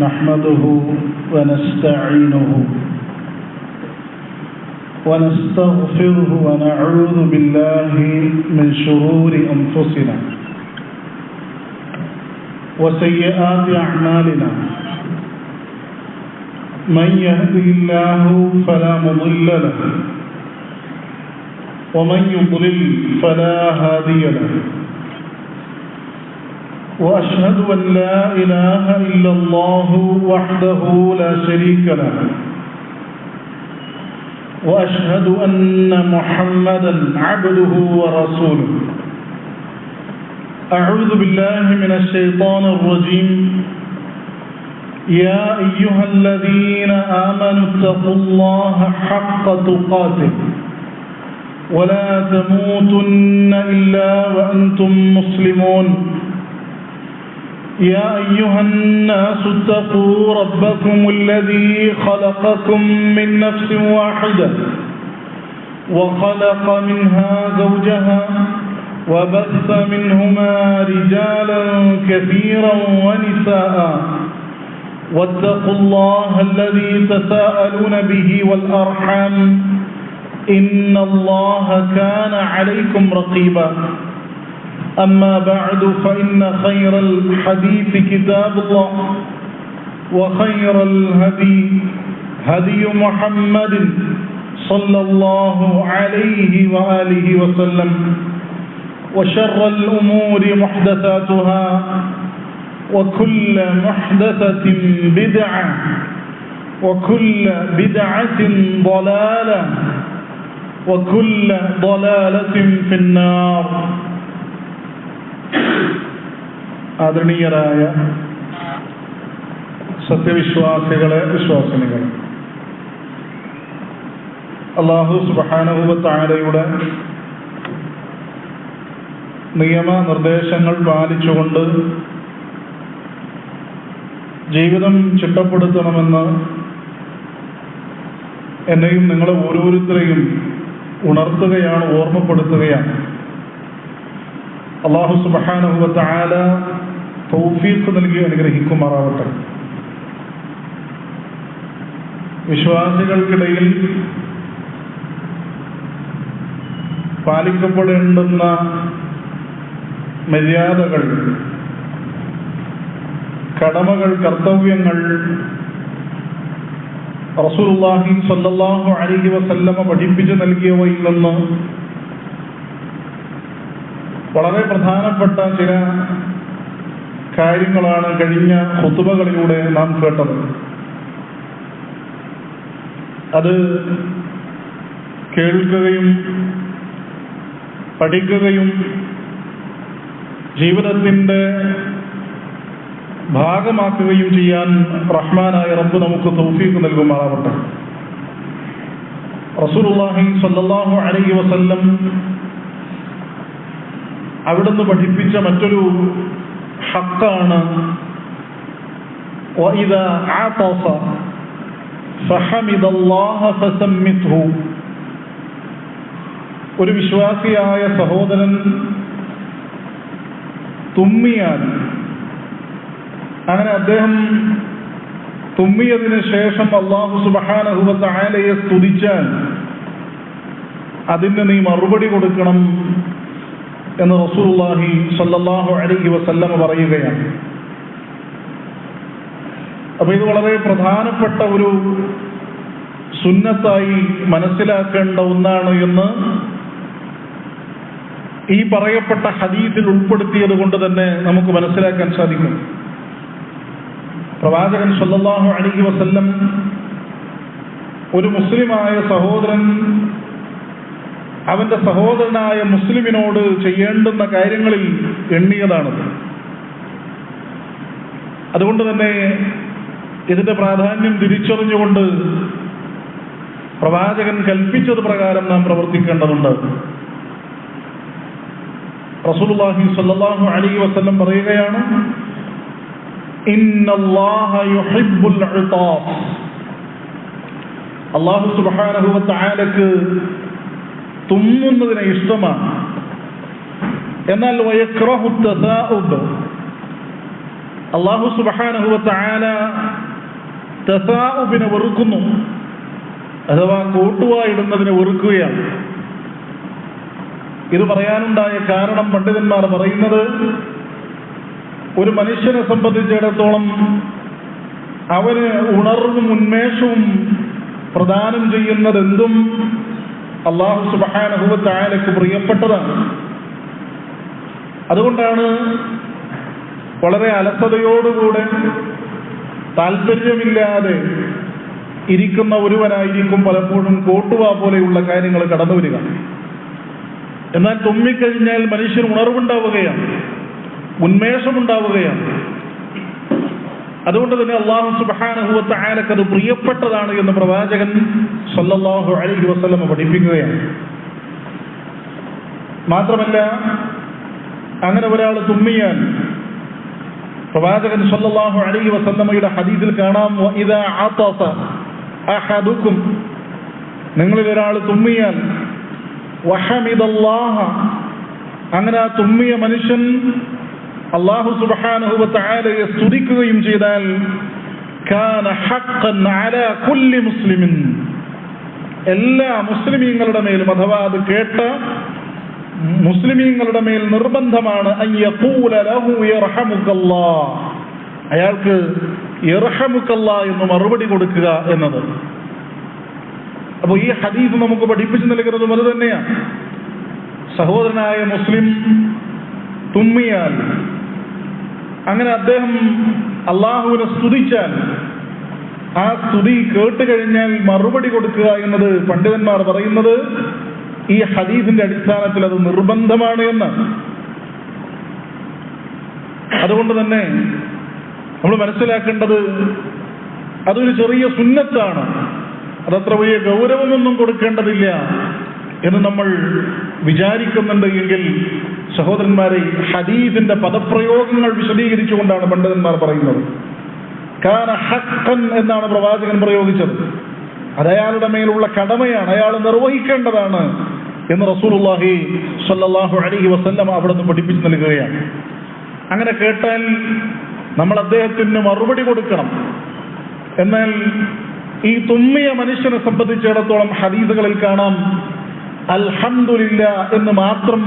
نحمده ونستعينه ونستغفره ونعوذ بالله من شرور أنفسنا وسيئات أعمالنا من يهده الله فلا مضل له ومن يضلل فلا هادي له وأشهد أن لا إله إلا الله وحده لا شريك له وأشهد أن محمدا عبده ورسوله. أعوذ بالله من الشيطان الرجيم. يا أيها الذين آمنوا اتقوا الله حق تقاته ولا تموتن إلا وأنتم مسلمون. يا أيها الناس اتقوا ربكم الذي خلقكم من نفس واحدة وخلق منها زوجها وبث منهما رجالا كثيرا ونساء واتقوا الله الذي تساءلون به والأرحام إن الله كان عليكم رقيبا. أما بعد فإن خير الحديث كتاب الله وخير الهدي هدي محمد صلى الله عليه وآله وسلم وشر الأمور محدثاتها وكل محدثة بدعة وكل بدعة ضلالة وكل ضلالة في النار. ആദരണീയരായ സത്യവിശ്വാസികളെ, വിശ്വാസിനികളെ, അല്ലാഹു സുബ്ഹാനഹു വ തആലയുടെ നിയമനിർദ്ദേശങ്ങൾ പാലിച്ചുകൊണ്ട് ജീവിതം ചിട്ടപ്പെടുത്തണമെന്ന് എന്നെയും നിങ്ങളെ ഓരോരുത്തരെയും ഉണർത്തുകയാണ്, ഓർമ്മപ്പെടുത്തുകയാണ്. അല്ലാഹു സുബ്ഹാനഹു വ തആല തൗഫീഖ് നൽകി അനുഗ്രഹിക്കുമാറാവട്ടെ. വിശ്വാസികൾക്കിടയിൽ പാലിക്കപ്പെടേണ്ടുന്ന മര്യാദകൾ, കടമകൾ, കർത്തവ്യങ്ങൾ റസൂലുള്ളാഹി സ്വല്ലല്ലാഹു അലൈഹി വസല്ലമ പഠിപ്പിച്ചു നൽകിയവയിൽ നിന്ന് വളരെ പ്രധാനപ്പെട്ട ചില കാര്യങ്ങളാണ് കഴിഞ്ഞ ഖുതുബകളിലൂടെ നാം കേട്ടത്. അത് കേൾക്കുകയും പഠിക്കുകയും ജീവിതത്തിൻ്റെ ഭാഗമാക്കുകയും ചെയ്യാൻ റഹ്മാനായ റബ്ബ് നമുക്ക് തൗഫീഖ് നൽകുമാറാവട്ടെ. റസൂലുള്ളാഹി സ്വല്ലല്ലാഹു അലൈഹി വസല്ലം അവിടുന്ന് പഠിപ്പിച്ച മറ്റൊരു ഹക്കാണ് വഇദാ അതസ ഫഹമിദല്ലാഹ ഫസമ്മിത്ഹു. ഒരു വിശ്വാസിയായ സഹോദരൻ തുമ്മിയാൽ, അങ്ങനെ അദ്ദേഹം തുമ്മിയതിനു ശേഷം അല്ലാഹു സുബ്ഹാനഹു വ തആലയെ സ്തുതിച്ചാൽ അതിന് നീ മറുപടി കൊടുക്കണം എന്ന് റസൂലുള്ളാഹി സ്വല്ലല്ലാഹു അലൈഹി വസല്ലം പറയുകയാണ്. അപ്പൊ ഇത് വളരെ പ്രധാനപ്പെട്ട ഒരു സുന്നത്തായി മനസ്സിലാക്കേണ്ട ഒന്നാണ് എന്ന് ഈ പറയപ്പെട്ട ഹദീസിൽ ഉൾപ്പെടുത്തിയത് കൊണ്ട് തന്നെ നമുക്ക് മനസ്സിലാക്കാൻ സാധിക്കും. പ്രവാചകൻ സ്വല്ലല്ലാഹു അലൈഹി വസല്ലം ഒരു മുസ്ലിമായ സഹോദരൻ അവന്റെ സഹോദരനായ മുസ്ലിമിനോട് ചെയ്യേണ്ടുന്ന കാര്യങ്ങളിൽ എണ്ണിയതാണത്. അതുകൊണ്ട് തന്നെ ഇതിന്റെ പ്രാധാന്യം തിരിച്ചറിഞ്ഞുകൊണ്ട് പ്രവാചകൻ കൽപ്പിച്ചത് പ്രകാരം നാം പ്രവർത്തിക്കേണ്ടതുണ്ട്. റസൂലുള്ളാഹി സ്വല്ലല്ലാഹു അലൈഹി വസല്ലം പറയുകയാണ്, ഇന്നല്ലാഹ യുഹിബ്ബുൽ ഉതാഫ്. അല്ലാഹു സുബ്ഹാനഹു വ തആലക്ക് തുമ്മുന്നതിനെ ഇഷ്ടമാണ്. എന്നാൽ വയക്റഹു തസാഉബ്, അല്ലാഹു സുബ്ഹാനഹു വ തആല തസാഉബിനെ വെറുക്കുന്നു, അഥവാ കൂട്ടുവായിടുന്നതിനെ വെറുക്കുകയാണ്. ഇത് പറയാനുണ്ടായ കാരണം പണ്ഡിതന്മാർ പറയുന്നത്, ഒരു മനുഷ്യനെ സംബന്ധിച്ചിടത്തോളം അവന് ഉണർവും ഉന്മേഷവും പ്രദാനം ചെയ്യുന്നതെന്തും അല്ലാഹു സുബ്ഹാനഹു വ തആലയ്ക്ക് പ്രിയപ്പെട്ടതാണ്. അതുകൊണ്ടാണ് വളരെ അലസതയോടുകൂടെ താല്പര്യമില്ലാതെ ഇരിക്കുന്ന ഒരുവനായിരിക്കും പലപ്പോഴും കോട്ടുവാ പോലെയുള്ള കാര്യങ്ങൾ കടന്നു വരിക. എന്നാൽ തുമ്മിക്കഴിഞ്ഞാൽ മനുഷ്യന് ഉണർവുണ്ടാവുകയാണ്, ഉന്മേഷമുണ്ടാവുകയാണ്. അതുകൊണ്ട് തന്നെ അല്ലാഹു സുബ്ഹാനഹു വ തആലക്ക് അത് പ്രിയപ്പെട്ടതാണ് എന്ന് പ്രവാചകൻ സ്വല്ലല്ലാഹു അലൈഹി വസല്ലം പഠിപ്പിക്കുകയാണ്. മാത്രമല്ല, അങ്ങനെ ഒരാൾ തുമ്മിയാൽ പ്രവാചകൻ സ്വല്ലല്ലാഹു അലൈഹി വസല്ലമയുടെ ഹദീസിൽ കാണാം, വഇദാ അതസ അഹദുക്കും, നിങ്ങളിൽ ഒരാൾ തുമ്മിയാൽ, വഹമിദല്ലാഹ, അങ്ങനെ ആ തുമ്മിയ മനുഷ്യൻ അല്ലാഹു സുബ്ഹാനഹു വ തആലയെ സ്തുതിക്കുകയും ചെയ്താൽ, കാന ഹഖ്ഖൻ അലാ കുല്ലി മുസ്ലിമിൻ, എല്ലാ മുസ്ലിമീങ്ങളുടെ മേലും, അഥവാ അത് കേട്ട മുസ്ലിമീങ്ങളുടെ മേൽ നിർബന്ധമാണ്, അൻ യഖൂല ലഹു യർഹമുക്കല്ലാഹ്, അയാൾക്ക് യർഹമുക്കല്ലാഹ് എന്ന് മറുപടി കൊടുക്കുക എന്നത്. അപ്പോൾ ഈ ഹദീസ് നമുക്ക് പഠിപ്പിച്ചു നൽകുന്നതും അത് തന്നെയാണ്. സഹോദരനായ മുസ്ലിം തുമ്മിയാൽ, അങ്ങനെ അദ്ദേഹം അള്ളാഹുവിനെ സ്തുതിച്ചാൽ, ആ സ്തുതി കേട്ടുകഴിഞ്ഞാൽ മറുപടി കൊടുക്കുക എന്നത് പണ്ഡിതന്മാർ പറയുന്നത് ഈ ഹദീസിന്റെ അടിസ്ഥാനത്തിൽ അത് നിർബന്ധമാണ് എന്ന്. അതുകൊണ്ട് തന്നെ നമ്മൾ മനസ്സിലാക്കേണ്ടത് അതൊരു ചെറിയ സുന്നത്താണ്, അതത്ര വലിയ ഗൗരവമൊന്നും കൊടുക്കേണ്ടതില്ല എന്ന് നമ്മൾ വിചാരിക്കുന്നുണ്ട് എങ്കിൽ, സഹോദരന്മാരെ, ഹദീസിന്റെ പദപ്രയോഗങ്ങൾ വിശദീകരിച്ചുകൊണ്ടാണ് പണ്ഡിതന്മാർ പറയുന്നത്. കാന ഹഖ്ഖൻ എന്നാണ് പ്രവാചകൻ പ്രയോഗിച്ചത്. അത് അയാളുടെ മേലുള്ള കടമയാണ്, അയാൾ നിർവഹിക്കേണ്ടതാണ് എന്ന് റസൂലുള്ളാഹി സ്വല്ലല്ലാഹു അലൈഹി വസല്ലം അവിടെ നിന്ന് പഠിപ്പിച്ചു നൽകുകയാണ്. അങ്ങനെ കേട്ടാൽ നമ്മൾ അദ്ദേഹത്തിന് മറുപടി കൊടുക്കണം. എന്നാൽ ഈ തുമ്മിയ മനുഷ്യനെ സംബന്ധിച്ചിടത്തോളം ഹദീസുകളിൽ കാണാം, അൽഹംദുലില്ലാ എന്ന് മാത്രം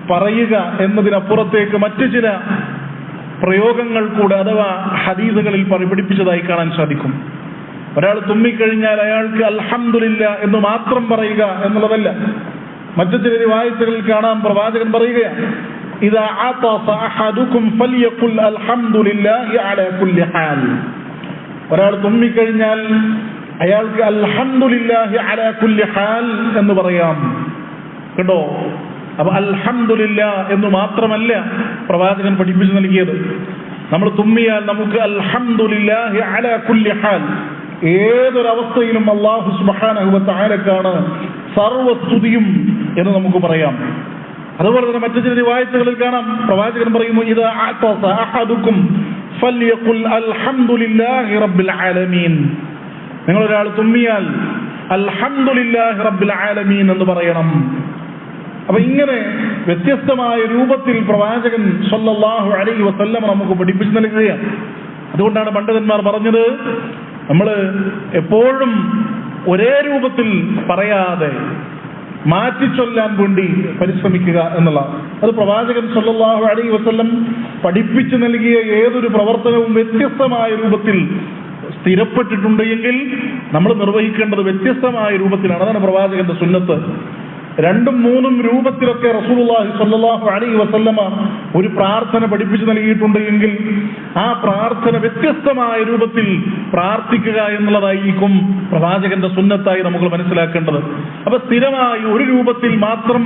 പറയുക എന്നതിനപ്പുറത്തേക്ക് മറ്റു ചില പ്രയോഗങ്ങൾ കൂടെ അഥവാ ഹദീസുകളിൽ പഠിപ്പിച്ചതായി കാണാൻ സാധിക്കും. ഒരാൾ തുമ്മിക്കഴിഞ്ഞാൽ അയാൾക്ക് അൽഹംദുലില്ലാ എന്ന് മാത്രം പറയുക എന്നുള്ളതല്ല. മറ്റു ചില റിവായത്തുകളിൽ കാണാം, പ്രവാചകൻ പറയുകയാണ്, ഇദാ അതസ അഹദുക്കും ഫൽയഖുൽ അൽഹംദുലില്ലാഹി അലാ കുല്ലി ഹാൽ, ഒരാൾ തുമ്മിക്കഴിഞ്ഞാൽ അയാൾക്ക് അൽഹംദുലില്ലാഹി അലാ കുല്ലി ഹാൽ എന്ന് പറയാം. കേട്ടോ? അപ്പൊ അൽഹംദുലില്ലാ എന്ന് മാത്രമല്ല പ്രവാചകൻ പഠിപ്പിച്ചു നൽകിയത്. നമ്മൾ തുമ്മിയാൽ നമുക്ക് അൽഹംദുലില്ലാഹി അലാ കുല്ലി ഹാൽ, ഏതൊരവസ്ഥയിലും അല്ലാഹു സുബ്ഹാനഹു വ തആലക്കാണ് സർവസ്തുതിയും എന്ന് നമുക്ക് പറയാം. അതുപോലെ തന്നെ മറ്റു ചില റിവായത്തുകളിൽ കാണാം, പ്രവാചകൻ പറയുന്നു, ഇദാ അതസ അഹദുക്കും ഫൽയഖുൽ അൽഹംദുലില്ലാഹി റബ്ബിൽ ആലമീൻ, നിങ്ങളൊരാൾ തുമ്മിയാൽ അൽഹംദുലില്ലാഹി റബ്ബിൽ ആലമീൻ എന്ന് പറയണം. അപ്പൊ ഇങ്ങനെ വ്യത്യസ്തമായ രൂപത്തിൽ പ്രവാചകൻ സ്വല്ലല്ലാഹു അലൈഹി വസല്ലം നമുക്ക് പഠിപ്പിച്ചു നൽകുകയാണ്. അതുകൊണ്ടാണ് പണ്ഡിതന്മാർ പറഞ്ഞത്, നമ്മൾ എപ്പോഴും ഒരേ രൂപത്തിൽ പറയാതെ മാറ്റിച്ചൊല്ലാൻ വേണ്ടി പരിശ്രമിക്കുക എന്നുള്ള, അത് പ്രവാചകൻ സ്വല്ലല്ലാഹു അലൈഹി വസല്ലം പഠിപ്പിച്ചു നൽകിയ ഏതൊരു പ്രവർത്തനവും വ്യത്യസ്തമായ രൂപത്തിൽ സ്ഥിരപ്പെട്ടിട്ടുണ്ട് എങ്കിൽ നമ്മൾ നിർവഹിക്കേണ്ടത് വ്യത്യസ്തമായ രൂപത്തിലാണ്. അതാണ് പ്രവാചകന്റെ സുന്നത്ത്. രണ്ടും മൂന്നും രൂപത്തിലൊക്കെ റസൂലുള്ളാഹി സ്വല്ലല്ലാഹു അലൈഹി വസല്ലമ ഒരു പ്രാർത്ഥന പഠിപ്പിച്ചു നൽകിയിട്ടുണ്ട് എങ്കിൽ ആ പ്രാർത്ഥന വ്യത്യസ്തമായ രൂപത്തിൽ പ്രാർത്ഥിക്കുക എന്നുള്ളതായിരിക്കും പ്രവാചകന്റെ സുന്നത്തായി നമുക്ക് മനസ്സിലാക്കേണ്ടത്. അപ്പൊ സ്ഥിരമായി ഒരു രൂപത്തിൽ മാത്രം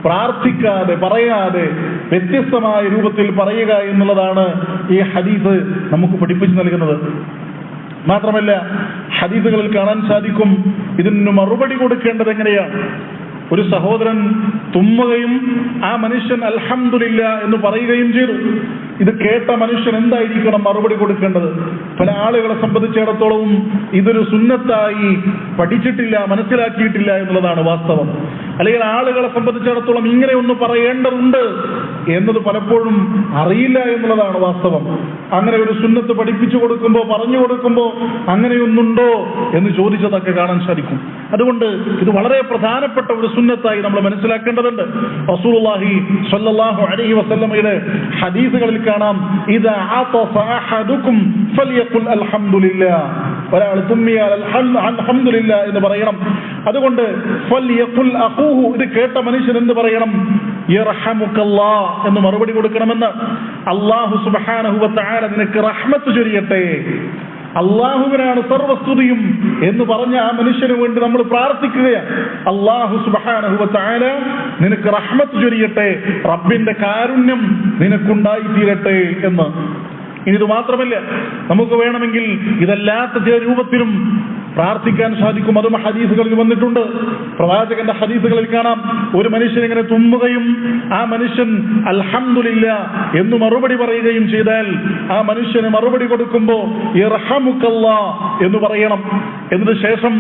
പ്രാർത്ഥിക്കാതെ പറയാതെ വ്യത്യസ്തമായ രൂപത്തിൽ പറയുക എന്നുള്ളതാണ് ഈ ഹദീസ് നമുക്ക് പഠിപ്പിച്ചു നൽകുന്നത്. മാത്രമല്ല, ഹദീസുകളിൽ കാണാൻ സാധിക്കും ഇതിന് മറുപടി കൊടുക്കേണ്ടത് എങ്ങനെയാണ്. ഒരു സഹോദരൻ തുമ്മുകയും ആ മനുഷ്യൻ അൽഹംദുലില്ലാ എന്ന് പറയുകയും ചെയ്തു. ഇത് കേട്ട മനുഷ്യൻ എന്തായിരിക്കണം മറുപടി കൊടുക്കേണ്ടത്? പല ആളുകളെ സംബന്ധിച്ചിടത്തോളം ഇതൊരു സുന്നത്തായി പഠിച്ചിട്ടില്ല, മനസ്സിലാക്കിയിട്ടില്ല എന്നുള്ളതാണ് വാസ്തവം. അല്ലെങ്കിൽ ആളുകളെ സംബന്ധിച്ചിടത്തോളം ഇങ്ങനെ ഒന്ന് പറയേണ്ടതുണ്ട് എന്നത് പലപ്പോഴും അറിയില്ല എന്നുള്ളതാണ് വാസ്തവം. അങ്ങനെ ഒരു സുന്നത്ത് പഠിപ്പിച്ചു കൊടുക്കുമ്പോൾ, പറഞ്ഞു കൊടുക്കുമ്പോൾ അങ്ങനെയൊന്നുണ്ടോ എന്ന് ചോദിച്ചതൊക്കെ കാണാൻ സാധിക്കും. അതുകൊണ്ട് ഇത് വളരെ പ്രധാനപ്പെട്ട ഒരു സുന്നത്തായി നമ്മൾ മനസ്സിലാക്കേണ്ടതുണ്ട്. റസൂലുള്ളാഹി സ്വല്ലല്ലാഹു അലൈഹി വസല്ലമയുടെ ഹദീസുകളിൽ കാണാം, ഇദാ അതസ അഹദുകും ഫൽയഖുൽ അൽഹംദുലില്ലാഹ്, ഒരാൾ തുമ്മിയാൽ അൽഹംദുലില്ലാഹ് എന്ന് പറയണം. അതുകൊണ്ട് ഫൽയഖുൽ അഖൂഹു, ഇത് കേട്ട മനുഷ്യൻ എന്ത് പറയണം? യർഹമുക്കല്ലാഹ് എന്ന് മറുപടി കൊടുക്കണമെന്ന്. അല്ലാഹു സുബ്ഹാനഹു വ തആല നിനക്ക് റഹ്മത്ത് ചൊരിയട്ടെ, അള്ളാഹുവിനാണ് സർവസ്തുതിയും എന്ന് പറഞ്ഞ ആ മനുഷ്യന് വേണ്ടി നമ്മൾ പ്രാർത്ഥിക്കുകയാണ്. അല്ലാഹു സുബ്ഹാനഹു വ തആല നിനക്ക് റഹ്മത്ത് ചൊരിയട്ടെ, റബ്ബിന്റെ കാരുണ്യം നിനക്കുണ്ടായി തീരട്ടെ എന്ന്. ഇനി ഇത് മാത്രമല്ല, നമുക്ക് വേണമെങ്കിൽ ഇതല്ലാത്ത ചില രൂപത്തിലും പ്രാർത്ഥിക്കാൻ സാധിക്കും. അതും ഹദീസുകളിൽ വന്നിട്ടുണ്ട്. പ്രവാചകന്റെ ഹദീസുകളിൽ കാണാം, ഒരു മനുഷ്യൻ ഇങ്ങനെ തുമ്മുകയും ആ മനുഷ്യൻ അൽഹംദുലില്ലാഹ് എന്ന് മറുപടി പറയുകയും ചെയ്താൽ ആ മനുഷ്യന് മറുപടി കൊടുക്കുമ്പോൾ യർഹമുക്കല്ലാഹ് എന്ന് പറയണം. എന്നിട്ട് ശേഷം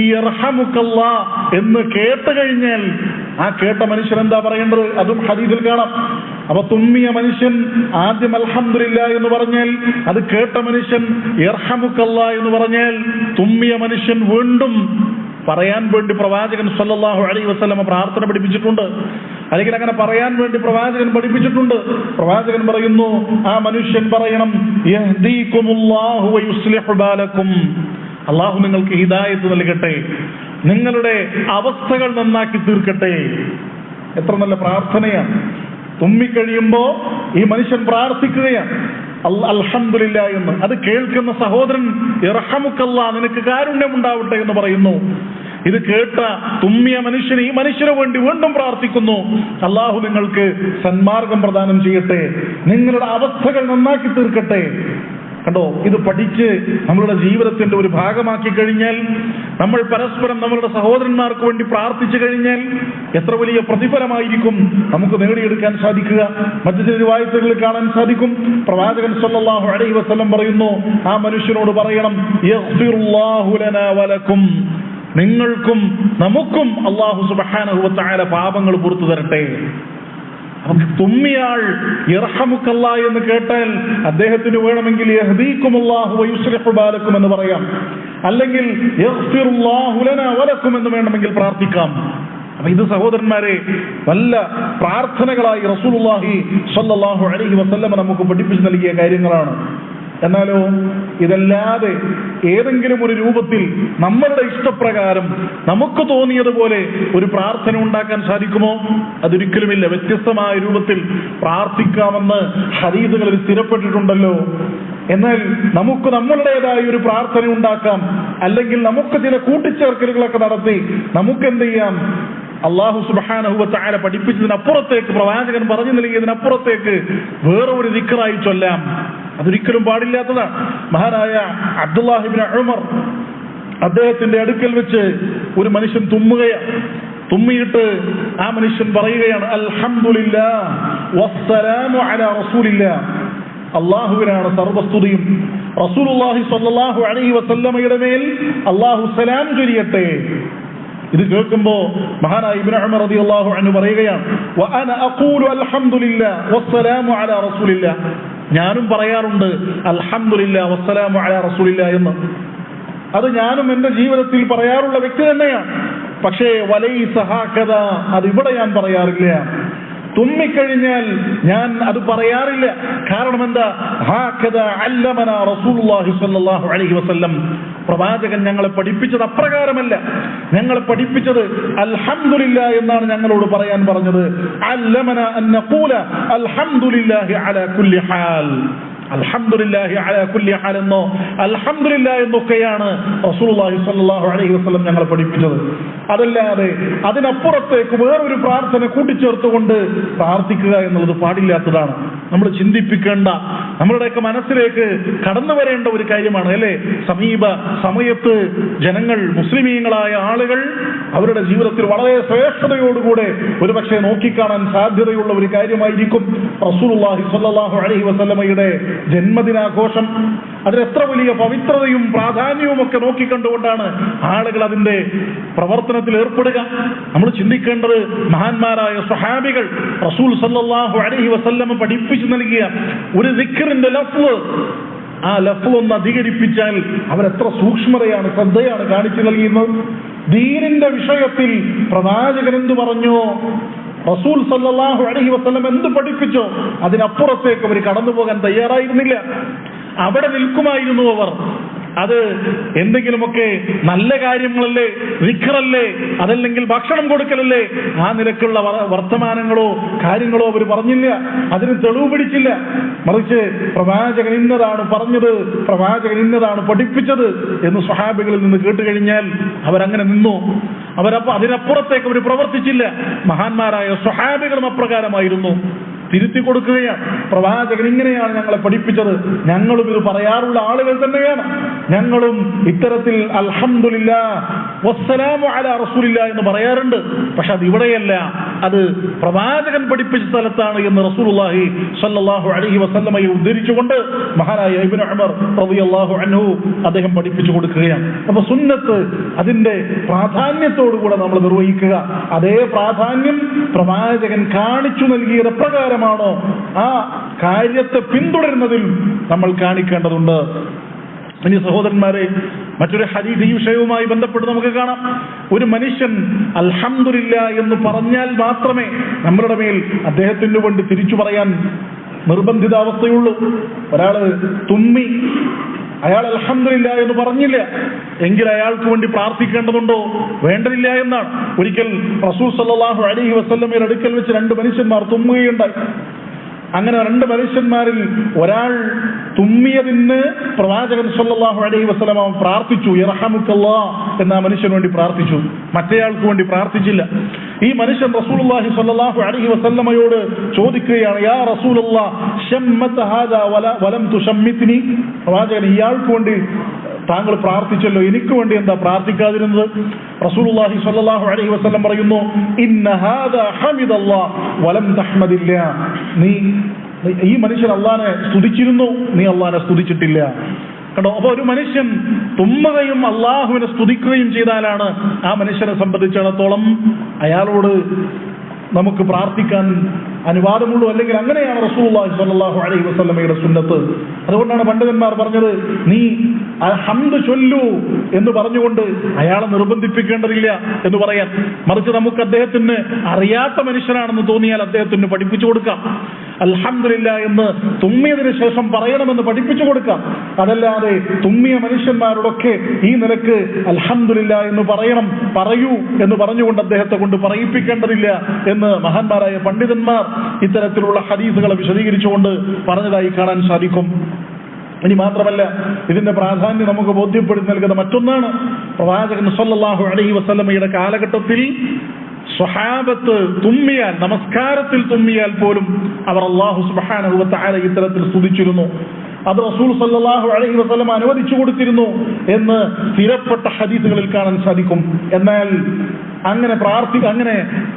ഈ യർഹമുക്കല്ലാഹ് എന്ന് കേട്ട് കഴിഞ്ഞാൽ ആ കേട്ട മനുഷ്യൻ എന്താ പറയേണ്ടത്? അതും ഹദീസിൽ കാണാം. അപ്പൊ തുമ്മിയ മനുഷ്യൻ ആദ്യം അൽഹംദുലില്ലാഹ് എന്ന് പറഞ്ഞാൽ, അത് കേട്ട മനുഷ്യൻ യർഹമുക്കല്ലാഹ് എന്ന് പറഞ്ഞാൽ, തുമ്മിയ മനുഷ്യൻ വീണ്ടും പറയാൻ വേണ്ടി പ്രവാചകൻ സല്ലല്ലാഹു അലൈഹി വസല്ലം പ്രാർത്ഥന പഠിപ്പിച്ചിട്ടുണ്ട്. അല്ലെങ്കിൽ അങ്ങനെ പറയാൻ വേണ്ടി പ്രവാചകൻ പഠിപ്പിച്ചിട്ടുണ്ട്. പ്രവാചകൻ പറയുന്നു, ആ മനുഷ്യൻ പറയണം, യഹ്ദീകുമുല്ലാഹു വയുസ്ലിഹു ബാലക്കും, അള്ളാഹു നിങ്ങൾക്ക് ഹിദായത്ത് നൽകട്ടെ, നിങ്ങളുടെ അവസ്ഥകൾ നന്നാക്കി തീർക്കട്ടെ. എത്ര നല്ല പ്രാർത്ഥനയാണ്! തുമ്മിക്കഴിയുമ്പോ ഈ മനുഷ്യൻ പ്രാർത്ഥിക്കുകയാണ് അൽഹംദുലില്ലാഹ് എന്ന്. അത് കേൾക്കുന്ന സഹോദരൻ യർഹമുക്കല്ലാഹ്, നിനക്ക് കാരുണ്യമുണ്ടാവട്ടെ എന്ന് പറയുന്നു. ഇത് കേട്ട തുമ്മിയ മനുഷ്യന് ഈ മനുഷ്യന് വേണ്ടി വീണ്ടും പ്രാർത്ഥിക്കുന്നു, അള്ളാഹു നിങ്ങൾക്ക് സന്മാർഗം പ്രദാനം ചെയ്യട്ടെ, നിങ്ങളുടെ അവസ്ഥകൾ നന്നാക്കി തീർക്കട്ടെ. കണ്ടോ, ഇത് പഠിച്ച് നമ്മളുടെ ജീവിതത്തിന്റെ ഒരു ഭാഗമാക്കി കഴിഞ്ഞാൽ, നമ്മൾ പരസ്പരം നമ്മളുടെ സഹോദരന്മാർക്ക് വേണ്ടി പ്രാർത്ഥിച്ചു കഴിഞ്ഞാൽ എത്ര വലിയ പ്രതിഫലമായിരിക്കും നമുക്ക് നേടിയെടുക്കാൻ സാധിക്കുക. മറ്റു ചില റിവായത്തുകളിൽ കാണാൻ സാധിക്കും, പ്രവാചകൻ സല്ലല്ലാഹു അലൈഹി വസല്ലം പറയുന്നു, ആ മനുഷ്യനോട് പറയണം, യഗ്ഫിറുല്ലാഹു ലനാ വലക്കും, നിങ്ങൾക്കും നമുക്കും അല്ലാഹു സുബ്ഹാനഹു വ തആല പാപങ്ങൾ പുറത്തു തരട്ടെ. തുമ്മിയാൾ യർഹമുക്കല്ലാഹ് എന്ന് കേട്ടാൽ അദ്ദേഹത്തിന് വേണമെങ്കിൽ യഹ്ദീകുമുല്ലാഹു വയുസ്ലിഹു ബാലക്കും എന്ന് പറയാം, അല്ലെങ്കിൽ യഗ്ഫിറുല്ലാഹു ലനാ വലക്കും എന്ന് വേണമെങ്കിൽ പ്രാർത്ഥിക്കാം. അപ്പൊ ഇത് സഹോദരന്മാരെ നല്ല പ്രാർത്ഥനകളായി റസൂലുള്ളാഹി സ്വല്ലല്ലാഹു അലൈഹി വസല്ലം നമുക്ക് പഠിപ്പിച്ചു നൽകിയ കാര്യങ്ങളാണ്. എന്നാലോ ഇതല്ലാതെ ഏതെങ്കിലും ഒരു രൂപത്തിൽ നമ്മളുടെ ഇഷ്ടപ്രകാരം നമുക്ക് തോന്നിയതുപോലെ ഒരു പ്രാർത്ഥന ഉണ്ടാക്കാൻ സാധിക്കുമോ? അതൊരിക്കലുമില്ല. വ്യത്യസ്തമായ രൂപത്തിൽ പ്രാർത്ഥിക്കാമെന്ന് ഹദീസുകളിൽ സ്ഥിരപ്പെട്ടിട്ടുണ്ടല്ലോ. എന്നാൽ നമുക്ക് നമ്മളുടേതായ ഒരു പ്രാർത്ഥന ഉണ്ടാക്കാം, അല്ലെങ്കിൽ നമുക്ക് ചില കൂട്ടിച്ചേർക്കലുകളൊക്കെ നടത്തി നമുക്ക് എന്ത് ചെയ്യാം? അല്ലാഹു സുബ്ഹാനഹു വ തആല പഠിപ്പിച്ചതിനപ്പുറത്തേക്ക്, പ്രവാചകൻ പറഞ്ഞു നൽകിയതിനപ്പുറത്തേക്ക് വേറെ ഒരു ദിക്റായി ചൊല്ലാം. അതൊരിക്കലും പാടില്ലാത്തതാണ്. മഹാനായ അബ്ദുല്ലാഹി ഇബ്നു ഉമർ, അദ്ദേഹത്തിന്റെ അടുക്കൽ വെച്ച് ഒരു മനുഷ്യൻ തുമ്മുകയാണ്. തുമ്മിയിട്ട് ആ മനുഷ്യൻ പറയുകയാണ്, അൽഹംദുലില്ലാഹ് വസ്സലാമു അലാ റസൂലില്ലാഹ്, അള്ളാഹുവിനാണ് സർവസ്തുതിയും, റസൂലുള്ളാഹി സ്വല്ലല്ലാഹു അലൈഹി വസല്ലമയുടെ മേൽ അള്ളാഹു സലാം ചൊരിയട്ടെ. ഇത് കേൾക്കുമ്പോ മഹാനായ ഇബ്നു ഉമർ റളിയല്ലാഹു അൻഹു പറയുകയാണ്, വഅന അഖൂലു അൽഹംദുലില്ലാഹ് വസ്സലാമു അലാ റസൂലില്ലാഹ്, ഞാനും പറയാറുണ്ട് അൽഹംദുലില്ലാഹ് വസ്സലാമു അലാ റസൂലില്ലാഹ് എന്ന്. അത് ഞാനും എന്റെ ജീവിതത്തിൽ പറയാറുള്ള വ്യക്തി തന്നെയാണ്. പക്ഷേ വലൈസ ഹകദാ, അത് ഇവിടെ ഞാൻ പറയാറില്ല. തുമ്മിക്കഴിഞ്ഞാൽ ഞാൻ അത് പറയാറില്ല. കാരണം എന്താ? ഹകദാ അല്ലമനാ റസൂലുള്ളാഹി സ്വല്ലല്ലാഹു അലൈഹി വസല്ലം, പ്രവാചകൻ ഞങ്ങളെ പഠിപ്പിച്ചത് അപ്രകാരമല്ല. ഞങ്ങളെ പഠിപ്പിച്ചത് അൽഹംദുലില്ലാഹ് എന്നാണ് ഞങ്ങളോട് പറയാൻ പറഞ്ഞത്. അല്ലമനാ അൻ നഖൂല അൽഹംദുലില്ലാഹി അലാ കുല്ലി ഹാൽ, അൽഹംദുലില്ലാഹി അലാ കുല്ലി ഹാൽ എന്നോ അൽഹംദുലില്ലാഹ് എന്നൊക്കെയാണ് റസൂലുള്ളാഹി സ്വല്ലല്ലാഹു അലൈഹി വസല്ലം ഞങ്ങളെ പഠിപ്പിച്ചത്. അതല്ലാതെ അതിനപ്പുറത്തേക്ക് വേറൊരു പ്രാർത്ഥന കൂട്ടിച്ചേർത്തുകൊണ്ട് പ്രാർത്ഥിക്കുക എന്നുള്ളത് പാടില്ലാത്തതാണ്. നമ്മൾ ചിന്തിപ്പിക്കേണ്ട, നമ്മളുടെയൊക്കെ മനസ്സിലേക്ക് കടന്നു വരേണ്ട ഒരു കാര്യമാണ് അല്ലേ? സമീപ സമയത്ത് ജനങ്ങൾ, മുസ്ലിമീങ്ങളായ ആളുകൾ അവരുടെ ജീവിതത്തിൽ വളരെ ശ്രേഷ്ഠതയോടുകൂടെ ഒരുപക്ഷെ നോക്കിക്കാണാൻ സാധ്യതയുള്ള ഒരു കാര്യമായിരിക്കും റസൂലുള്ളാഹി സ്വല്ലല്ലാഹു അലൈഹി വസല്ലമയുടെ ജന്മദിനാഘോഷം. അതിനെത്ര വലിയ പവിത്രതയും പ്രാധാന്യവും ഒക്കെ നോക്കിക്കണ്ടുകൊണ്ടാണ് ആളുകൾ അതിന്റെ പ്രവർത്തനത്തിൽ ഏർപ്പെടുക. നമ്മൾ ചിന്തിക്കേണ്ടത് മഹാന്മാരായ സ്വഹാബികൾ റസൂൽ സല്ലല്ലാഹു അലൈഹി വസല്ലം പഠിപ്പിച്ചു നൽകിയ ഒരു ദിക്റിന്റെ ലഫ്ള്, ആ ലഫ്ള് ഒന്ന് അധികരിപ്പിച്ചാൽ അവരെത്ര സൂക്ഷ്മതയാണ്, ശ്രദ്ധയാണ് കാണിച്ചു നൽകിയിരുന്നത്. ദീനിന്റെ വിഷയത്തിൽ പ്രവാചകൻ എന്തു പറഞ്ഞോ, റസൂൽ സല്ലല്ലാഹു അലൈഹി വസല്ലം എന്ത് പഠിപ്പിച്ചോ അതിനപ്പുറത്തേക്ക് അവർ കടന്നു പോകാൻ തയ്യാറായിരുന്നില്ല. അവിടെ നിൽക്കുമായിരുന്നു അവർ. അത് എന്തെങ്കിലുമൊക്കെ നല്ല കാര്യങ്ങളല്ലേ, ദിക്റല്ലേ, അതല്ലെങ്കിൽ ഭക്ഷണം കൊടുക്കലല്ലേ, ആ നിലക്കുള്ള വർത്തമാനങ്ങളോ കാര്യങ്ങളോ അവർ പറഞ്ഞില്ല, അതിന് തെളിവ് പിടിച്ചില്ല. മറിച്ച് പ്രവാചകൻ ഇന്നതാണ് പറഞ്ഞത്, പ്രവാചകൻ ഇന്നതാണ് പഠിപ്പിച്ചത് എന്ന് സ്വഹാബികളിൽ നിന്ന് കേട്ടുകഴിഞ്ഞാൽ അവരങ്ങനെ നിന്നു. അതിനപ്പുറത്തേക്ക് അവർ പ്രവർത്തിച്ചില്ല. മഹാന്മാരായ സ്വഹാബികളും അപ്രകാരമായിരുന്നു. തിരുത്തി കൊടുക്കുകയാണ്. പ്രവാചകൻ ഇങ്ങനെയാണ് ഞങ്ങളെ പഠിപ്പിച്ചത്, ഞങ്ങളും ഇത് പറയാറുള്ള ആളുകൾ തന്നെയാണ്. ഞങ്ങളും ഇത്തരത്തിൽ അൽഹംദുലില്ലാഹ് വസ്സലാമു അലാ റസൂലില്ലാഹ് എന്ന് പറയാറുണ്ട്. പക്ഷെ അത് ഇവിടെയല്ല, അത് പ്രവാചകൻ പഠിപ്പിച്ച സ്ഥലത്താണ് എന്ന് റസൂലുള്ളാഹി സ്വല്ലല്ലാഹു അലൈഹി വസല്ലമയെ ഉദ്ധരിച്ചുകൊണ്ട് മഹാനായ ഇബ്നു ഉമർ റളിയല്ലാഹു അൻഹു അദ്ദേഹം പഠിപ്പിച്ചു കൊടുക്കുകയാണ്. അപ്പൊ സുന്നത്ത് അതിന്റെ പ്രാധാന്യത്തോടുകൂടെ നമ്മൾ നിർവഹിക്കുക. അതേ പ്രാധാന്യം പ്രവാചകൻ കാണിച്ചു നൽകിയത് പ്രകാരമാണോ ആ കാര്യത്തെ പിന്തുടരുന്നതിൽ നമ്മൾ കാണിക്കേണ്ടതുണ്ട്. ഇനി സഹോദരന്മാരെ, മറ്റൊരു ഹദീസ് ഈ വിഷയവുമായി ബന്ധപ്പെട്ട് നമുക്ക് കാണാം. ഒരു മനുഷ്യൻ അൽഹംദുലില്ലാഹ് എന്ന് പറഞ്ഞാൽ മാത്രമേ നമ്മളുടെ മേൽ അദ്ദേഹത്തിന് വേണ്ടി തിരിച്ചു പറയാൻ നിർബന്ധിതാവസ്ഥയുള്ളൂ. ഒരാള് തുമ്മി, അയാൾ അൽഹംദുലില്ലാഹ് എന്ന് പറഞ്ഞില്ല എങ്കിൽ അയാൾക്ക് വേണ്ടി പ്രാർത്ഥിക്കേണ്ടതുണ്ടോ? വേണ്ടതില്ല എന്നാണ്. ഒരിക്കൽ റസൂൽ സല്ലല്ലാഹു അലൈഹി വസല്ലമയുടെ അടുക്കൽ വെച്ച് രണ്ട് മനുഷ്യന്മാർ തുമ്മുകയുണ്ടായി. അങ്ങനെ രണ്ട് മനുഷ്യന്മാരിൽ ഒരാൾ തുമ്മിയതിന് പ്രവാചകൻ സല്ലല്ലാഹു അലൈഹി വസല്ലമ പ്രാർത്ഥിച്ചു, യർഹമുക്കല്ലാഹ് എന്ന മനുഷ്യന് വേണ്ടി പ്രാർത്ഥിച്ചു, മറ്റേയാൾക്ക് വേണ്ടി പ്രാർത്ഥിച്ചില്ല. ഈ മനുഷ്യൻ റസൂലുള്ളാഹി സ്വല്ലല്ലാഹു അലൈഹി വസല്ലമയോട് ചോദിക്കുകയാണ്, യാ റസൂലല്ലാഹ് ശമ്മത ഹാദാ വലം തുശമ്മിത്നി, പ്രവാചകൻ ഇയാൾക്ക് വേണ്ടി താങ്കൾ പ്രാർത്ഥിച്ചല്ലോ, എനിക്ക് വേണ്ടി എന്താ പ്രാർത്ഥിക്കാതിരുന്നത്? റസൂലുള്ളാഹി സ്വല്ലല്ലാഹു അലൈഹി വസല്ലം പറയുന്നു, ഇന്ന ഹാദാ ഹമിദല്ലാഹ് വലം തഹ്മദില്ലാഹ്, നീ ഈ മനുഷ്യൻ അല്ലാഹനെ സ്തുതിച്ചിരുന്നു, നീ അല്ലാഹനെ സ്തുതിച്ചിട്ടില്ല. കണ്ടോ? അപ്പൊ ഒരു മനുഷ്യൻ തുമ്മുകയും അള്ളാഹുവിനെ സ്തുതിക്കുകയും ചെയ്താലാണ് ആ മനുഷ്യനെ സംബന്ധിച്ചിടത്തോളം അയാളോട് നമുക്ക് പ്രാർത്ഥിക്കാൻ അനുവാദമുള്ളൂ. അല്ലെങ്കിൽ അങ്ങനെയാണ് റസൂലുള്ളാഹി സ്വല്ലല്ലാഹു അലൈഹി വസല്ലമയുടെ സുന്നത്ത്. അതുകൊണ്ടാണ് പണ്ഡിതന്മാർ പറഞ്ഞത്, നീ ഹംദ് ചൊല്ലൂ എന്ന് പറഞ്ഞുകൊണ്ട് അയാളെ നിർബന്ധിപ്പിക്കേണ്ടതില്ല എന്ന് പറയാൻ. മറിച്ച് നമുക്ക് അദ്ദേഹത്തിന് അറിയാത്ത മനുഷ്യനാണെന്ന് തോന്നിയാൽ അദ്ദേഹത്തിന് പഠിപ്പിച്ചു കൊടുക്കാം. അൽഹംദുലില്ലാഹ് എന്ന് തുമ്മിയതിനു ശേഷം പറയണമെന്ന് പഠിപ്പിച്ചു കൊടുക്കാം. അതല്ലാതെ തുമ്മിയ മനുഷ്യന്മാരോടൊക്കെ ഈ നിലക്ക് അൽഹംദുലില്ലാഹ് എന്ന് പറയൂ എന്ന് പറഞ്ഞുകൊണ്ട് അദ്ദേഹത്തെ കൊണ്ട് പറയിപ്പിക്കേണ്ടതില്ല എന്ന് മഹാന്മാരായ പണ്ഡിതന്മാർ ഇത്തരത്തിലുള്ള ഹദീസുകളെ വിശദീകരിച്ചുകൊണ്ട് പറഞ്ഞതായി കാണാൻ സാധിക്കും. ഇനി മാത്രമല്ല, ഇതിന്റെ പ്രാധാന്യം നമുക്ക് ബോധ്യപ്പെടുത്തി നൽകുന്ന മറ്റൊന്നാണ്, പ്രവാചകൻ സല്ലല്ലാഹു അലൈഹി വസല്ലമയുടെ കാലഘട്ടത്തിൽ സ്വഹാബത്ത് തുമ്മിയാൽ, നമസ്കാരത്തിൽ തുമ്മിയാൽ പോലും അവർ അല്ലാഹു സുബ്ഹാനഹു വ തആല ഇത്തരത്തിൽ സ്തുതിച്ചിരുന്നു. അത് റസൂൽ സല്ലല്ലാഹു അലൈഹി വസല്ലം അനുവദിച്ചു കൊടുത്തിരുന്നു എന്ന് സ്ഥിരപ്പെട്ട ഹദീസുകളിൽ കാണാൻ സാധിക്കും. എന്നാൽ അങ്ങനെ അങ്ങനെ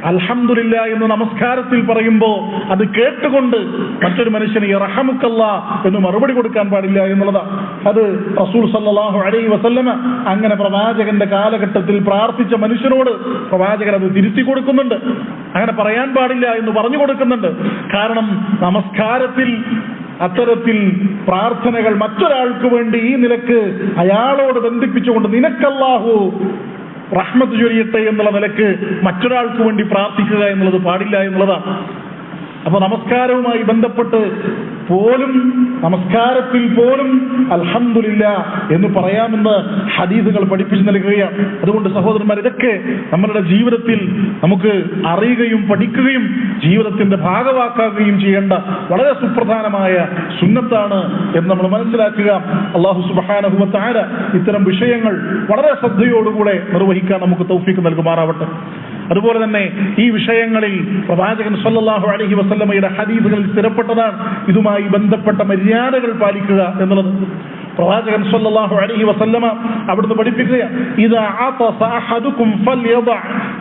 അൽഹംദുലില്ലാഹ് എന്ന് നമസ്കാരത്തിൽ പറയുമ്പോൾ അത് കേട്ടുകൊണ്ട് മറ്റൊരു മനുഷ്യന് യർഹമുക്കല്ലാഹ് എന്ന് മറുപടി കൊടുക്കാൻ പാടില്ല എന്നുള്ളതാണ്. അത് റസൂൽ സല്ലല്ലാഹു അലൈഹി വസല്ലമ അങ്ങനെ പ്രവാചകന്റെ കാലഘട്ടത്തിൽ പ്രാർത്ഥിച്ച മനുഷ്യനോട് പ്രവാചകൻ അത് തിരുത്തി കൊടുക്കുന്നുണ്ട്. അങ്ങനെ പറയാൻ പാടില്ല എന്ന് പറഞ്ഞു കൊടുക്കുന്നുണ്ട്. കാരണം നമസ്കാരത്തിൽ അത്തരത്തിൽ പ്രാർത്ഥനകൾ മറ്റൊരാൾക്ക് വേണ്ടി ഈ നിലക്ക് അയാളോട് ബന്ധിപ്പിച്ചുകൊണ്ട് നിനക്കല്ലാഹു റഹ്മത്ത് ചൊരിയട്ടെ എന്നുള്ള നിലക്ക് മറ്റൊരാൾക്ക് വേണ്ടി പ്രാർത്ഥിക്കുക എന്നുള്ളത് പാടില്ല എന്നുള്ളതാണ്. അപ്പൊ നമസ്കാരവുമായി ബന്ധപ്പെട്ട് പോലും, നമസ്കാരത്തിൽ പോലും അൽഹംദുലില്ലാഹ് എന്ന് പറയാമെന്ന് ഹദീസുകൾ പഠിപ്പിച്ചു നൽകുകയാണ്. അതുകൊണ്ട് സഹോദരന്മാർ, ഇതൊക്കെ നമ്മളുടെ ജീവിതത്തിൽ നമുക്ക് അറിയുകയും പഠിക്കുകയും ജീവിതത്തിന്റെ ഭാഗമാക്കുകയും ചെയ്യേണ്ട വളരെ സുപ്രധാനമായ സുന്നത്താണ് എന്ന് നമ്മൾ മനസ്സിലാക്കുക. അല്ലാഹു സുബ്ഹാനഹു വ തആല ഇത്തരം വിഷയങ്ങൾ വളരെ ശ്രദ്ധയോടുകൂടെ നിർവഹിക്കാൻ നമുക്ക് തൗഫീഖ് നൽകുമാറാവട്ടെ. അതുപോലെ തന്നെ ഈ വിഷയങ്ങളിൽ പ്രവാചകൻ സല്ലല്ലാഹു അലൈഹി വസല്ലമയുടെ ഹദീസുകളിൽ സ്ഥിരപ്പെട്ടതാണ് ഇതുമായി ബന്ധപ്പെട്ട മര്യാദകൾ പാലിക്കുക എന്നുള്ളത്. പ്രവാചകൻ സല്ലല്ലാഹു അലൈഹി വസല്ലമ അവിടുന്ന് പഠിപ്പിക്കുക, ഇദാ അതസ അഹദുകും ഫൽയദഅ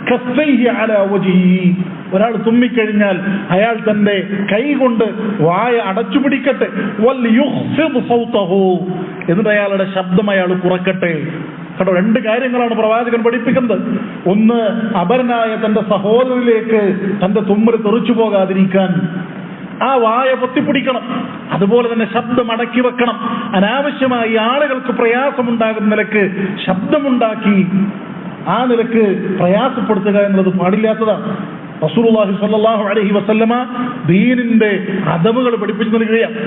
കഫൈഹി അലാ വജ്ഹിഹി, ഒരാൾ തുമ്മിക്കഴിഞ്ഞാൽ അയാൾ തന്റെ കൈ കൊണ്ട് വായ അടച്ചു പിടിക്കട്ടെ, വൽയുഖ്ഫിദ് സൗതഹു, എന്നിട്ട് അയാളുടെ ശബ്ദം അയാൾ കുറക്കട്ടെ. കേട്ടോ, രണ്ട് കാര്യങ്ങളാണ് പ്രവാചകൻ പഠിപ്പിക്കുന്നത്. ഒന്ന്, അപരനായ തന്റെ സഹോദരനിലേക്ക് തന്റെ തുമ്മൽ തെറിച്ചു പോകാതിരിക്കാൻ ആ വായ പൊത്തിപ്പിടിക്കണം. അതുപോലെ തന്നെ ശബ്ദം അടക്കി വെക്കണം. അനാവശ്യമായി ആളുകൾക്ക് പ്രയാസമുണ്ടാകുന്ന നിലക്ക് ശബ്ദമുണ്ടാക്കി ആ നിലക്ക് പ്രയാസപ്പെടുത്തുക എന്നത് പാടില്ലാത്തതാണ്. റസൂലുള്ളാഹി സ്വല്ലല്ലാഹു അലൈഹി വസല്ലമ ദീനിന്റെ അദബുകൾ പഠിപ്പിച്ചു നൽകുകയാണ്.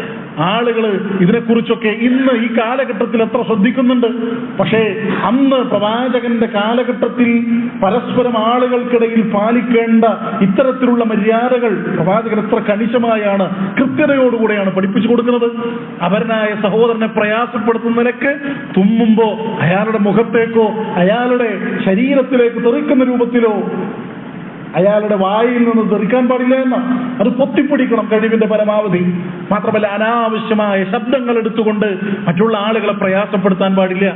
ആളുകൾ ഇതിനെക്കുറിച്ചൊക്കെ ഇന്ന് ഈ കാലഘട്ടത്തിൽ എത്ര ശ്രദ്ധിക്കുന്നുണ്ട്. പക്ഷേ അന്ന് പ്രവാചകന്റെ കാലഘട്ടത്തിൽ പരസ്പരം ആളുകൾക്കിടയിൽ പാലിക്കേണ്ട ഇത്തരത്തിലുള്ള മര്യാദകൾ പ്രവാചകൻ എത്ര കണിശമായാണ്, കൃത്യതയോടുകൂടെയാണ് പഠിപ്പിച്ചു കൊടുക്കുന്നത്. അപരനായ സഹോദരനെ പ്രയാസപ്പെടുത്തുന്ന നിലക്ക് തുമ്മുമ്പോ അയാളുടെ മുഖത്തേക്കോ അയാളുടെ ശരീരത്തിലേക്ക് തെറിക്കുന്ന രൂപത്തിലോ അയാളുടെ വായിൽ നിന്ന് തെറിക്കാൻ പാടില്ല എന്ന അത് പൊത്തിപ്പിടിക്കണം കഴിവിന്റെ പരമാവധി. മാത്രമല്ല അനാവശ്യമായ ശബ്ദങ്ങൾ എടുത്തുകൊണ്ട് മറ്റുള്ള ആളുകളെ പ്രയാസപ്പെടുത്താൻ പാടില്ല.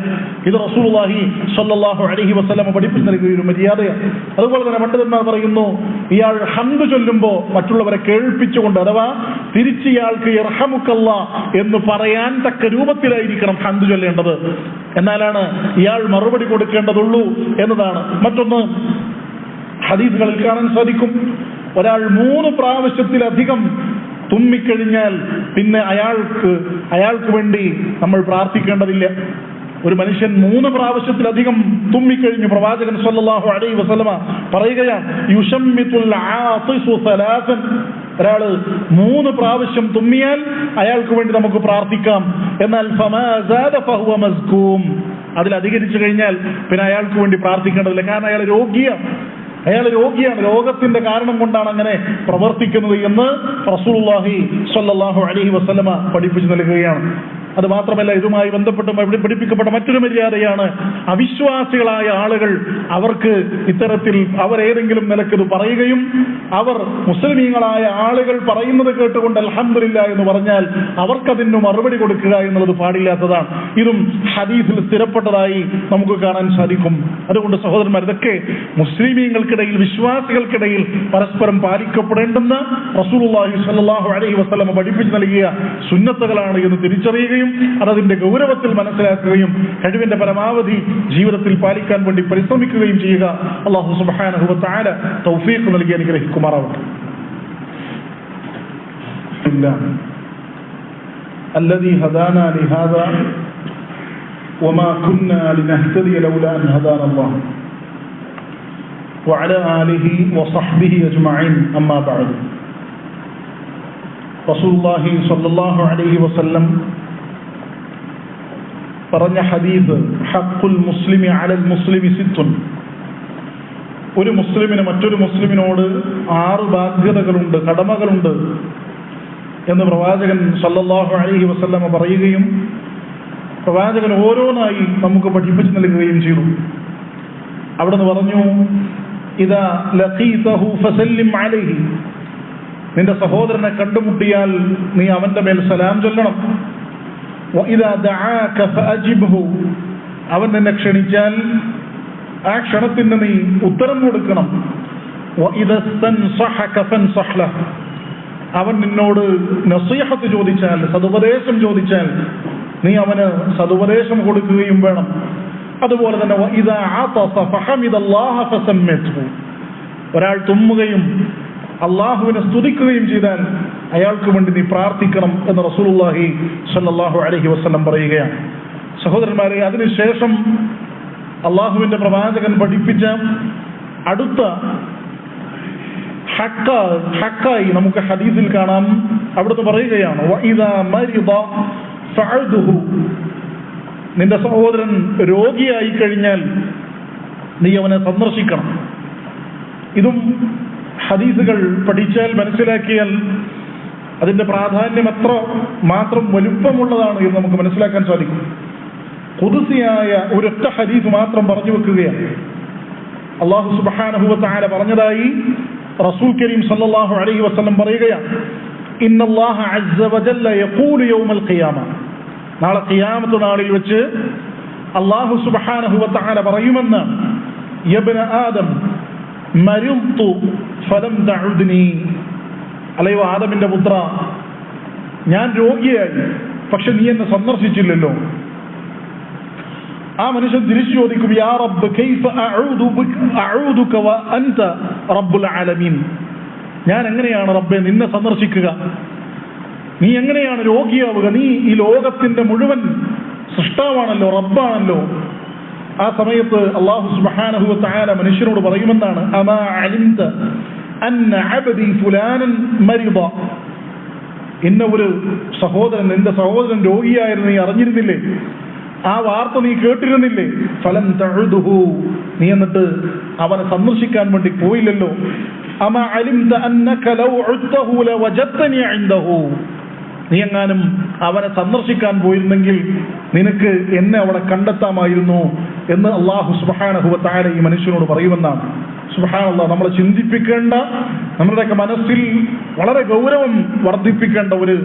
ഇത് റസൂലുള്ളാഹി സ്വല്ലല്ലാഹു അലൈഹി വസല്ലം പഠിപ്പിച്ചു നൽകിയ ഒരു മര്യാദയാണ്. അതുപോലെ തന്നെ പണ്ഡിതന്മാർ പറയുന്നു, ഇയാൾ ഹംദ് ചൊല്ലുമ്പോൾ മറ്റുള്ളവരെ കേൾപ്പിച്ചുകൊണ്ട്, അഥവാ തിരിച്ച് ഇയാൾക്ക് യർഹമുക്കല്ലാഹ് എന്ന് പറയാൻ തക്ക രൂപത്തിലായിരിക്കണം ഹംദ് ചൊല്ലേണ്ടത്. എന്നാലാണ് ഇയാൾ മറുപടി കൊടുക്കേണ്ടതുള്ളൂ എന്നതാണ്. മറ്റൊന്ന്, ഹദീസുകളിൽ കാണാൻ സാധിക്കും, ഒരാൾ 3 പ്രാവശ്യത്തിലധികം തുമ്മിക്കഴിഞ്ഞാൽ പിന്നെ അയാൾക്ക് വേണ്ടി നമ്മൾ പ്രാർത്ഥിക്കേണ്ടതില്ല. ഒരു മനുഷ്യൻ 3 പ്രാവശ്യത്തിലധികം തുമ്മിക്കഴിഞ്ഞു പ്രവാചകൻ സ്വല്ലല്ലാഹു അലൈഹി വസല്ലമ പറയുകയാണ്, യുശമ്മിതുൽ ആതിസു സലാസൻ, ഒരാൾ 3 പ്രാവശ്യം തുമ്മിയാൽ അയാൾക്ക് വേണ്ടി നമുക്ക് പ്രാർത്ഥിക്കാം. എന്നാൽ ഫമാ സാദ ഫഹുവ മസ്കൂം, അതിലധികരിച്ചു കഴിഞ്ഞാൽ പിന്നെ അയാൾക്ക് വേണ്ടി പ്രാർത്ഥിക്കേണ്ടതില്ല. കാരണം അയാൾ രോഗിയാണ്, രോഗത്തിന്റെ കാരണം കൊണ്ടാണ് അങ്ങനെ പ്രവർത്തിക്കുന്നത് എന്ന് റസൂലുള്ളാഹി സ്വല്ലല്ലാഹു അലൈഹി വസല്ലമ പഠിപ്പിച്ചു നൽകുകയാണ്. അത് മാത്രമല്ല, ഇതുമായി ബന്ധപ്പെട്ട് പഠിപ്പിക്കപ്പെട്ട മറ്റൊരു മര്യാദയാണ്, അവിശ്വാസികളായ ആളുകൾ അവർക്ക് ഇത്തരത്തിൽ അവരേതെങ്കിലും നിലക്ക് പറയുകയും അവർ മുസ്ലിമീങ്ങളായ ആളുകൾ പറയുന്നത് കേട്ടുകൊണ്ട് അൽഹംദുലില്ലാഹ് എന്ന് പറഞ്ഞാൽ അവർക്കതിന് മറുപടി കൊടുക്കുക എന്നുള്ളത് പാടില്ലാത്തതാണ്. ഇതും ഹദീസിൽ സ്ഥിരപ്പെട്ടതായി നമുക്ക് കാണാൻ സാധിക്കും. അതുകൊണ്ട് സഹോദരന്മാർ, ഇതൊക്കെ മുസ്ലിമീങ്ങൾക്കിടയിൽ, വിശ്വാസികൾക്കിടയിൽ പരസ്പരം പാലിക്കപ്പെടേണ്ടുന്ന റസൂലുള്ളാഹി സ്വല്ലല്ലാഹു അലൈഹി വസല്ലം പഠിപ്പിച്ചു നൽകിയ സുന്നത്തുകളാണ് എന്ന് തിരിച്ചറിയുകയും അതതിന്റെ ഗൗരവത്തിൽ മനസ്സിലാക്കുകയും കഴിവിന്റെ പരമാവധി ജീവിതത്തിൽ പാലിക്കാൻ വേണ്ടി പരിശ്രമിക്കുകയും ചെയ്യുക. അല്ലാഹു സുബ്ഹാനഹു വ തആല തൗഫീഖ് നൽകി അനുഗ്രഹിക്കുമാറാവട്ടെ. الذي هدانا لهذا وما كنا لنهتدي لولا أن هدانا الله وعلى آله وصحبه أجمعين. أما بعد, رسول الله صلى الله عليه وسلم പറഞ്ഞ ഹദീസ്, ഹഖ്ഖുൽ മുസ്ലിമി അലൽ മുസ്ലിമി സിത്തുൻ, ഒരു മുസ്ലിമിന് മറ്റൊരു മുസ്ലിമിനോട് 6 ബാധ്യതകളുണ്ട്, കടമകളുണ്ട് എന്ന് പ്രവാചകൻ സല്ലല്ലാഹു അലൈഹി വസല്ലം പറയുകയും പ്രവാചകൻ ഓരോന്നായി നമുക്ക് പഠിപ്പിച്ചു നൽകുകയും ചെയ്തു. അവിടുന്ന് പറഞ്ഞു, ഇദാ ലഖീതഹു ഫസല്ലിം അലൈഹി, നിന്റെ സഹോദരനെ കണ്ടുമുട്ടിയാൽ നീ അവന്റെ മേൽ സലാം ചൊല്ലണം. വഇദാ ദഅാക ഫഅജിബ്ഹു, അവൻ നിന്നെ ക്ഷണിച്ചാൽ ആ ക്ഷണത്തിന് നീ ഉത്തരം കൊടുക്കണം. വഇദാ സ്തൻസഹക ഫൻസഹ് ലഹു, അവൻ നിന്നോട് നസീഹത്ത് ചോദിച്ചാൽ, സതുപദേശം ചോദിച്ചാൽ നീ അവന് സതുപദേശം കൊടുക്കുകയും വേണം. അതുപോലെ തന്നെ വഇദാ അതസ ഫഹമിദല്ലാഹ ഫസമ്മിത്ഹു, ഒരാൾ തുമ്മുകയും അള്ളാഹുവിനെ സ്തുതിക്കുകയും ചെയ്താൽ അയാൾക്ക് വേണ്ടി നീ പ്രാർത്ഥിക്കണം എന്ന് റസൂലുള്ളാഹി സ്വല്ലല്ലാഹു അലൈഹി വസല്ലം പറയുകയാണ്. സഹോദരന്മാരെ, അതിനുശേഷം അള്ളാഹുവിന്റെ പ്രവാചകൻ പഠിപ്പിച്ച അടുത്ത ഹക്കായി നമുക്ക് ഹദീസിൽ കാണാം. അവിടുന്ന് പറയുകയാണ്, വഇദാ മരിദ ഫഅദ്ഹു, നിന്റെ സഹോദരൻ രോഗിയായി കഴിഞ്ഞാൽ നീ അവനെ സന്ദർശിക്കണം. ഇതും ഹദീസുകൾ പഠിച്ചാൽ, മനസ്സിലാക്കിയാൽ അതിന്റെ പ്രാധാന്യം എത്ര മാത്രം വലുപ്പമുള്ളതാണ് എന്ന് നമുക്ക് മനസ്സിലാക്കാൻ സാധിക്കും. ഖുദ്സിയായ ഒരൊറ്റ ഹദീസ് മാത്രം പറഞ്ഞു വെക്കുകയാണ്. അല്ലാഹു സുബ്ഹാനഹു വ തആല പറഞ്ഞതായി റസൂൽ കരീം സല്ലല്ലാഹു അലൈഹി വസല്ലം പറയുകയാണ്, ഇന്നല്ലാഹ അസ്സ വജല്ല യഖൂലു യൗമൽ ഖിയാമ, നാളെ ഖിയാമത്ത് നാളിൽ വെച്ച് അല്ലാഹു സുബ്ഹാനഹു വ തആല പറയുമെന്ന്, യബ്ന ആദം മരിദ്തു ഫലം തഉദ്നി, അല്ലയോ ആദമിന്റെ പുത്ര, ഞാൻ രോഗിയായി പക്ഷെ നീ എന്നെ സന്ദർശിച്ചില്ലല്ലോ. ആ മനുഷ്യൻ തിരിച്ചു ചോദിക്കും, യാ റബ്ബ് കൈഫ അഊദുക വ അൻത റബ്ബുൽ ആലമീൻ. ഞാൻ എങ്ങനെയാണ് റബ്ബെ നിന്നെ സന്ദർശിക്കുക? നീ എങ്ങനെയാണ് രോഗിയാവുക? നീ ഈ ലോകത്തിന്റെ മുഴുവൻ സൃഷ്ടാവാണല്ലോ, റബ്ബാണല്ലോ. ആ സമയത്ത് അല്ലാഹു സുബ്ഹാനഹു വ തആല മനുഷ്യനോട് പറയുമെന്നാണ്, അമാ അലിംത അന്ന അബ്ദി ഫുലാനൻ മരിദ. ഇന്ന ഒരു സഹോദരൻ, നിന്റെ സഹോദരൻ രോഗിയായിരുന്നു, നീ അറിഞ്ഞിരുന്നില്ലേ? ആ വാർത്ത നീ കേട്ടിരുന്നില്ലേ? ഫലം തഅുദുഹു, നീ എന്നിട്ട് അവനെ സന്ദർശിക്കാൻ വേണ്ടി പോയില്ലല്ലോ. അമാ അലിംത അന്നക ലൗ ഉദ്തഹു ലവജദ്തനി ഇൻദഹു. നീ എങ്ങാനും അവനെ സന്ദർശിക്കാൻ പോയിരുന്നെങ്കിൽ നിനക്ക് എന്നെ അവിടെ കണ്ടെത്താമായിരുന്നു എന്ന് അല്ലാഹു സുബ്ഹാനഹു വ തആല ഈ മനുഷ്യനോട് പറയുമെന്നാണ്. സുബ്ഹാനല്ലാഹ്, നമ്മൾ ചിന്തിപ്പിക്കേണ്ട, നമ്മുടെയൊക്കെ മനസ്സിൽ വളരെ ഗൗരവം വർദ്ധിപ്പിക്കേണ്ട ഒരു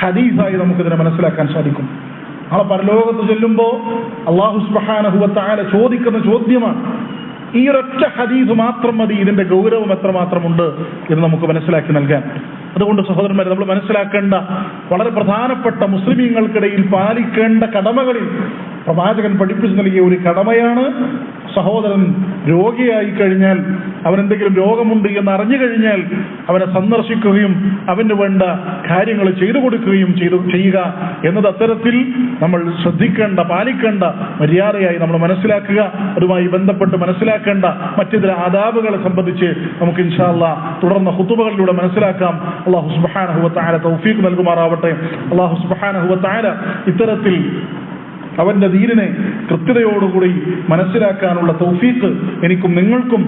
ഹദീസായി നമുക്കിതിനെ മനസ്സിലാക്കാൻ സാധിക്കും. നാളെ പരലോകത്ത് ചെല്ലുമ്പോൾ അല്ലാഹു സുബ്ഹാനഹു വ തആല ചോദിക്കുന്ന ചോദ്യമാണ്. ഈ ഒരൊറ്റ ഹദീസ് മാത്രം മതി ഇതിന്റെ ഗൗരവം എത്രമാത്രമുണ്ട് എന്ന് നമുക്ക് മനസ്സിലാക്കി നൽകാൻ. അതുകൊണ്ട് സഹോദരന്മാരെ, നമ്മൾ മനസ്സിലാക്കേണ്ട വളരെ പ്രധാനപ്പെട്ട മുസ്ലിമീങ്ങൾക്കിടയിൽ പാലിക്കേണ്ട കടമകളിൽ പ്രവാചകൻ പഠിപ്പിച്ചു നൽകിയ ഒരു കടമയാണ്, സഹോദരൻ രോഗിയായി കഴിഞ്ഞാൽ, അവനെന്തെങ്കിലും രോഗമുണ്ട് എന്ന് അറിഞ്ഞു കഴിഞ്ഞാൽ അവനെ സന്ദർശിക്കുകയും അവന് വേണ്ട കാര്യങ്ങൾ ചെയ്തു കൊടുക്കുകയും ചെയ്യുക എന്നത് അത്തരത്തിൽ നമ്മൾ ശ്രദ്ധിക്കേണ്ട, പാലിക്കേണ്ട മര്യാദയായി നമ്മൾ മനസ്സിലാക്കുക. അതുമായി ബന്ധപ്പെട്ട് മനസ്സിലാക്കേണ്ട മറ്റു ചില ആദാബുകളെ സംബന്ധിച്ച് നമുക്ക് ഇൻഷാ അല്ലാഹ് തുടർന്ന ഖുതുബകളിലൂടെ മനസ്സിലാക്കാം. അല്ലാഹു സുബ്ഹാനഹു വ തആല തൗഫീഖ് നൽകുമാറാവട്ടെ. അല്ലാഹു സുബ്ഹാനഹു വ തആല ഇത്തരത്തിൽ അവന്റെ ദീനിനെ കൃത്യതയോടുകൂടി മനസ്സിലാക്കാനുള്ള തൗഫീഖ് എനിക്കും നിങ്ങൾക്കും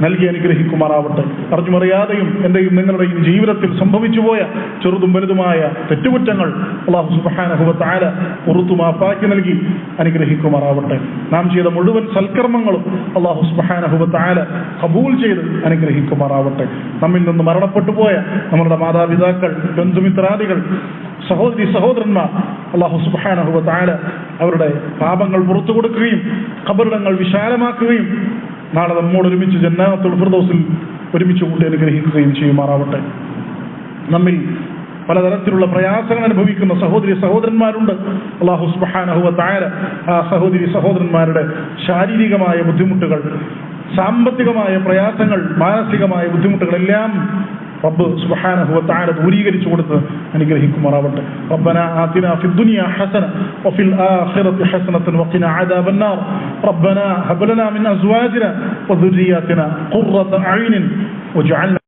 നൽകി അനുഗ്രഹിക്കുമാറാവട്ടെ. അറിഞ്ഞുമറിയാതെയും എന്റെയും നിങ്ങളുടെയും ജീവിതത്തിൽ സംഭവിച്ചു പോയ ചെറുതും വലുതുമായ തെറ്റുകുറ്റങ്ങൾ അല്ലാഹു സുബ്ഹാനഹു വ തആല പുറത്തു മാപ്പാക്കി നൽകി അനുഗ്രഹിക്കുമാറാവട്ടെ. നാം ചെയ്ത മുഴുവൻ സൽക്കർമ്മങ്ങളും അല്ലാഹു സുബ്ഹാനഹു വ തആല ഖബൂൽ ചെയ്ത് അനുഗ്രഹിക്കുമാറാവട്ടെ. നമ്മിൽ നിന്ന് മരണപ്പെട്ടു പോയ നമ്മളുടെ മാതാപിതാക്കൾ, ബന്ധുമിത്രാദികൾ, സഹോദരി സഹോദരന്മാർ, അല്ലാഹു സുബ്ഹാനഹു വ തആല അവരുടെ പാപങ്ങൾ പുറത്തു കൊടുക്കുകയും ഖബറിടങ്ങൾ വിശാലമാക്കുകയും നാളെ നമ്മോട് ഒരുമിച്ച് ജന്നാത്തുൽ ഫിർദൗസിൽ ഒരുമിച്ച് കൂട്ടി അനുഗ്രഹിക്കുകയും ചെയ്യുമാറാവട്ടെ. നമ്മിൽ പലതരത്തിലുള്ള പ്രയാസങ്ങൾ അനുഭവിക്കുന്ന സഹോദരി സഹോദരന്മാരുണ്ട്. അല്ലാഹു സുബ്ഹാനഹു വ തആല ആ സഹോദരി സഹോദരന്മാരുടെ ശാരീരികമായ ബുദ്ധിമുട്ടുകൾ, സാമ്പത്തികമായ പ്രയാസങ്ങൾ, മാനസികമായ ബുദ്ധിമുട്ടുകളെല്ലാം റബ്ബ് സുബ്ഹാനഹു വ തആല ദൂരീകരിച്ചു കൊടുത്ത് അനുഗ്രഹിക്കുമാറാവട്ടെ. റബ്ബനാ ആതിനാ ഫിദ്ദുനിയാ ഹസന വഫിൽ ആഖിറതി ഹസനതൻ വഖിനാ അദാബന്നാർ. റബ്ബനാ ഹബ് ലനാ മിൻ അസ്വാജിനാ വദുർരിയ്യാതിനാ ഖുർറത അയ്നിൻ വജഅൽനാ